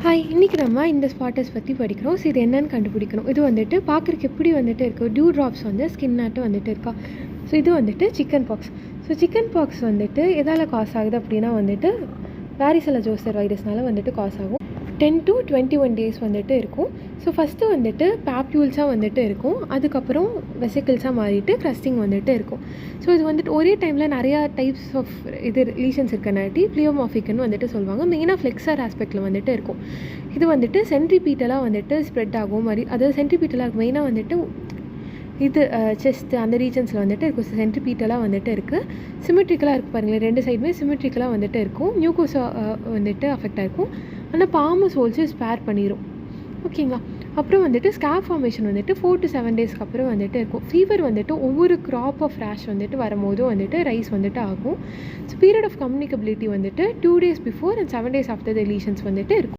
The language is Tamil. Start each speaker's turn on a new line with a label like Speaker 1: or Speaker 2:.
Speaker 1: ஹாய், இன்றைக்கி நம்ம இந்த ஸ்பாட்டஸ் பற்றி படிக்கிறோம். ஸோ இது என்னென்னு கண்டுபிடிக்கணும். இது வந்துட்டு பார்க்குறக்கு எப்படி வந்துட்டு இருக்குது, டியூ ட்ராப்ஸ் வந்து ஸ்கின்னாட்டு வந்துட்டு இருக்கா. ஸோ இது வந்துட்டு chicken box. So chicken box வந்துட்டு எதால் காஸ் ஆகுது அப்படின்னா வந்துட்டு வாரிசெலா ஜோஸ்டர் வைரஸ்னால வந்துட்டு காஸ் ஆகும். 10 to 21 days வந்துட்டு இருக்கும். ஸோ ஃபஸ்ட்டு வந்துட்டு பேப்யூல்ஸாக வந்துட்டு இருக்கும். அதுக்கப்புறம் வெசிக்கிள்ஸாக மாறிட்டு க்ரஸ்டிங் வந்துட்டு இருக்கும். ஸோ இது வந்துட்டு ஒரே டைமில் நிறையா டைப்ஸ் ஆஃப் இது லீஷன்ஸ் இருக்கனாட்டி ப்ளியோமார்பிக்னு வந்துட்டு சொல்லுவாங்க. மெயினாக ஃப்ளெக்ஸர் ஆஸ்பெக்டில் வந்துட்டு இருக்கும். இது வந்துட்டு சென்ட்ரிபீட்டலாக வந்துட்டு ஸ்ப்ரெட் ஆகும் மாதிரி, அதாவது சென்ட்ரிபீட்டலாக மெயினாக வந்துட்டு இது செஸ்ட்டு அந்த ரீஜன்ஸில் வந்துட்டு இருக்கும். சென்ட்ரிபீட்டலாக வந்துட்டு இருக்குது. சிமெட்ரிக்கலாக இருக்குது பாருங்களேன், ரெண்டு சைடுமே சிமெட்ரிக்கலாக வந்துட்டு இருக்கும். நியூக்கோஸா வந்துட்டு அஃபெக்ட் ஆகிருக்கும். ஆனால் பாம்பு சோல்ஸு ஸ்பேர் பண்ணிடும். ஓகேங்களா. அப்புறம் வந்துட்டு ஸ்கேப் ஃபார்மேஷன் வந்துட்டு 4 to 7 daysக்கு அப்புறம் வந்துட்டு இருக்கும். ஃபீவர் வந்துட்டு ஒவ்வொரு க்ராப் ஆஃப் ரேஷ் வந்துட்டு வரும்போதும் வந்துட்டு ரைஸ் வந்துட்டு ஆகும். ஸோ பீரியட் ஆஃப் கம்யூனிகபிலிட்டி வந்துட்டு 2 days before and 7 days after the lesions வந்துட்டு இருக்கும்.